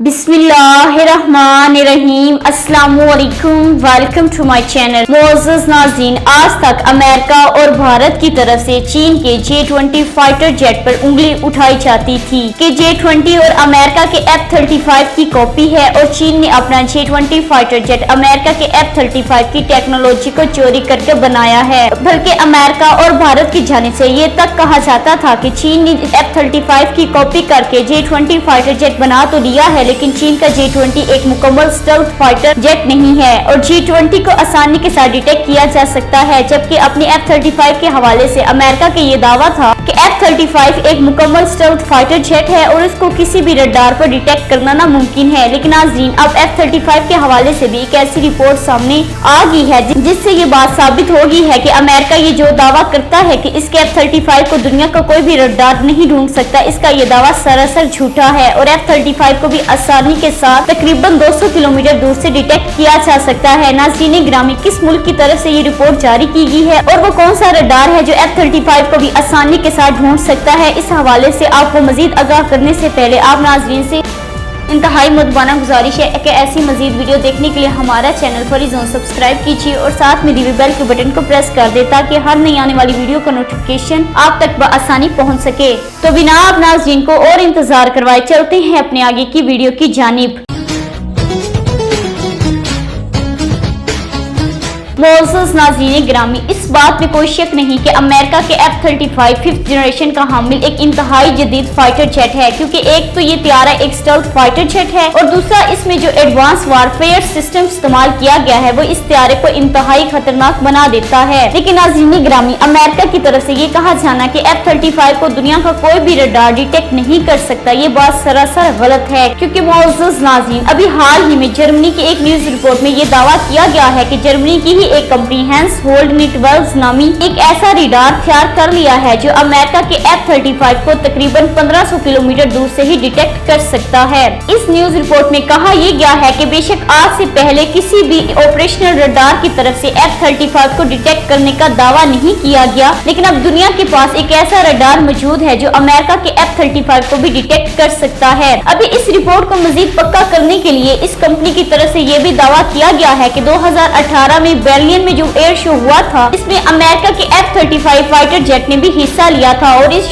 बिस्मिल्लाहिर्रहमानिर्रहीम अस्सलामुअलैकुम welcome to my channel. मोअज़्ज़ज़ नाज़रीन, आज तक अमेरिका और भारत की तरफ से चीन के J-20 फाइटर जेट पर उंगली उठाई जाती थी कि J-20 और अमेरिका के F-35 की कॉपी है और चीन ने अपना J-20 फाइटर जेट अमेरिका के F-35 की टेक्नोलॉजी को चोरी करके बनाया है। बल्कि अमेरिका और भारत की जानिब से ये तक कहा जाता था कि चीन ने F-35 की कॉपी करके J-20 फाइटर जेट बना तो लिया है, लेकिन चीन का J-20 एक मुकम्मल स्टेल्थ फाइटर जेट नहीं है और J-20 को आसानी के साथ डिटेक्ट किया जा सकता है। जबकि अपनी F-35 के हवाले से अमेरिका का ये दावा था कि F-35 एक मुकम्मल स्टेल्थ फाइटर जेट है और इसको किसी भी रडार पर डिटेक्ट करना नामुमकिन है। लेकिन नाज़रीन, अब F-35 के हवाले से भी एक ऐसी रिपोर्ट सामने आ गई है जिससे ये बात साबित हो गई है कि अमेरिका ये जो दावा करता है कि इसके F-35 को दुनिया का कोई भी रडार नहीं ढूंढ सकता, इसका ये दावा सरासर झूठा है और F-35 को भी आसानी के साथ तकरीबन 200 किलोमीटर दूर से डिटेक्ट किया जा सकता है। नाज़रीन ग्रामी, किस मुल्क की तरफ से ये रिपोर्ट जारी की गई है और वो कौन सा रडार है जो F-35 को भी आसानी के साथ ढूंढ सकता है, इस हवाले से आपको मजीद आगाह करने से पहले आप नाज़रीन से इंतहाई मुतबाना गुजारिश है कि ऐसी मजीद वीडियो देखने के लिए हमारा चैनल फरीज़ोन सब्सक्राइब कीजिए और साथ में दी हुई बेल के बटन को प्रेस कर दे ताकि हर नई आने वाली वीडियो का नोटिफिकेशन आप तक बआसानी पहुंच सके। तो बिना आप नाज़रीन को और इंतजार करवाए चलते हैं अपने आगे की वीडियो की जानिब। मोअज़्ज़ज़ नाज़रीन ग्रामी, इस बात में कोई शक नहीं कि अमेरिका के F-35 5th जनरेशन का हामिल एक इंतहाई जदीद फाइटर जेट है, क्योंकि एक तो ये त्यारा एक स्टेल्थ फाइटर जेट है और दूसरा इसमें जो एडवांस वारफेयर सिस्टम इस्तेमाल किया गया है वो इस त्यारे को इंतहाई खतरनाक बना देता है। लेकिन नाज़रीन ग्रामी, अमेरिका की तरफ से ये कहा जाना कि F-35 को दुनिया का कोई भी रडार डिटेक्ट नहीं कर सकता, ये बात सरासर गलत है। क्योंकि मोअज़्ज़ज़ नाज़रीन, अभी हाल ही में जर्मनी की एक न्यूज रिपोर्ट में ये दावा किया गया है कि जर्मनी की ही एक कंपनी हैंस होल्ड निटवर्क्स नामी एक ऐसा रडार तैयार कर लिया है जो अमेरिका के F-35 को तकरीबन 1500 किलोमीटर दूर से ही डिटेक्ट कर सकता है। इस न्यूज रिपोर्ट में कहा यह गया है कि बेशक आज से पहले किसी भी ऑपरेशनल रडार की तरफ से F-35 को डिटेक्ट करने का दावा नहीं किया गया, लेकिन अब दुनिया के पास एक ऐसा रडार मौजूद है जो अमेरिका के F-35 को भी डिटेक्ट कर सकता है। अभी इस रिपोर्ट को मजीद पक्का करने के लिए इस कंपनी की तरफ से यह भी दावा किया गया है कि 2018 में बेलियन में जो एयर शो हुआ था इसमें अमेरिका के F-35 फाइटर जेट ने भी हिस्सा लिया था और इस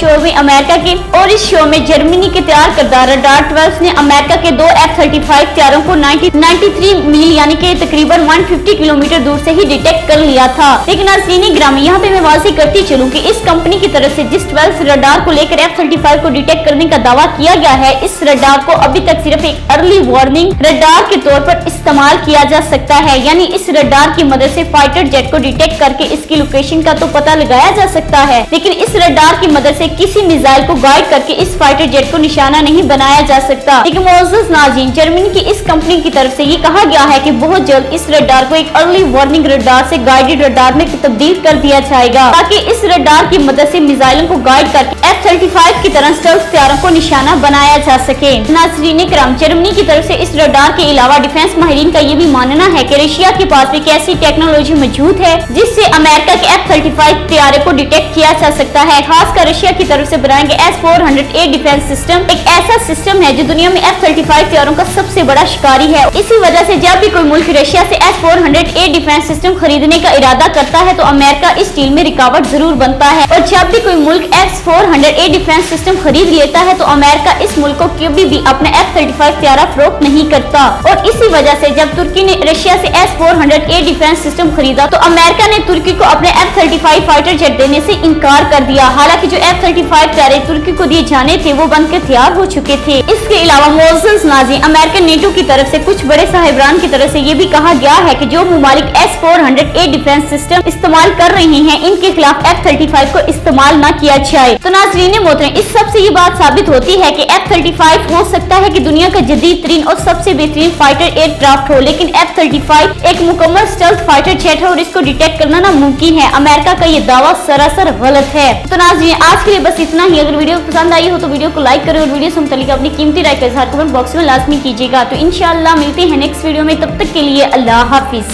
शो में जर्मनी के तैयार करदा रडार 12 ने अमेरिका के 2 F-35 तैयारों को 93 मील यानी कि तकरीबन 150 किलोमीटर दूर से ही डिटेक्ट कर लिया था। लेकिन नाज़रीन ग्रामी, यहाँ पे मैं वाज़ेह करती चलूं कि इस कंपनी की तरफ से जिस 12 रडार को लेकर F-35 को डिटेक्ट करने का दावा किया गया है, इस रडार को अभी तक सिर्फ एक अर्ली वार्निंग रडार के तौर पर इस्तेमाल किया जा सकता है, यानी इस रडार की मदद से फाइटर जेट को डिटेक्ट करके इसकी लोकेशन का तो पता लगाया जा सकता है, लेकिन इस रडार की मदद से किसी मिसाइल को गाइड करके इस फाइटर जेट को निशाना नहीं बनाया जा सकता। लेकिन मोअज़्ज़ज़ नाज़रीन, जर्मनी की इस कंपनी की तरफ से ये कहा गया है कि बहुत जल्द इस रडार को एक अर्ली वार्निंग रडार से गाइडेड रडार में तब्दील कर दिया जाएगा ताकि इस रडार की मदद से मिसाइलों को गाइड करके F-35 की तरह स्टेल्थ तैयारों को निशाना बनाया जा सके। नाज़रीन किराम, जर्मनी की तरफ से इस रडार के अलावा डिफेंस माहिरीन का ये भी मानना है कि रशिया के पास एक ऐसी टेक्नोलॉजी मौजूद है जिससे अमेरिका के F-35 तैयारे को डिटेक्ट किया जा सकता है। खासकर रशिया की तरफ से बनाए गए S-400A डिफेंस सिस्टम एक ऐसा सिस्टम है जो दुनिया में F-35 तैयारों का सबसे बड़ा शिकारी है। इसी वजह से जब भी कोई मुल्क रशिया से S-400A डिफेंस सिस्टम खरीदने का इरादा करता है तो अमेरिका इस डील में रुकावट जरूर बनता है और जब भी कोई मुल्क S-400A डिफेंस सिस्टम खरीद लेता है तो अमेरिका इस मुल्क को कभी भी अपने F-35 तैयारा फरोख्त नहीं करता। और इसी वजह से जब तुर्की ने रशिया से S-400A डिफेंस सिस्टम खरीदा तो अमेरिका ने तुर्की को अपने F-35 फाइटर जेट देने से इनकार कर दिया। हालांकि जो F-35 तैयारे तुर्की को दिए जाने थे वो बनकर तैयार हो चुके थे। इसके अलावा मोअज़्ज़ज़ नाज़रीन, अमेरिकन नेटो की तरफ से कुछ बड़े साहिबान की तरफ से ये भी कहा गया है कि जो ममालिक S-400A डिफेंस सिस्टम इस्तेमाल कर रहे हैं इनके खिलाफ F-35 को इस्तेमाल न किया जाए। तो नाज़रीन मोहतरम, इस सब से ये बात साबित होती है कि F-35 हो सकता है कि दुनिया का जदीद तरीन और सबसे बेहतरीन फाइटर एयरक्राफ्ट हो, लेकिन F-35 एक मुकम्मल स्टेल्थ फाइटर जेट है और इसको डिटेक्ट करना नामुमकिन है। अमेरिका का ये दावा सरासर गलत है। तो नाज़रीन, आज के लिए बस इतना ही। अगर वीडियो पसंद आई हो तो वीडियो को लाइक करें और वीडियो से मुतालिक अपनी कीमती राय का इज़हार कमेंट बॉक्स में लाजमी कीजिएगा। तो इंशाअल्लाह मिलते हैं नेक्स्ट वीडियो में, तब तक के लिए अल्लाह हाफिज।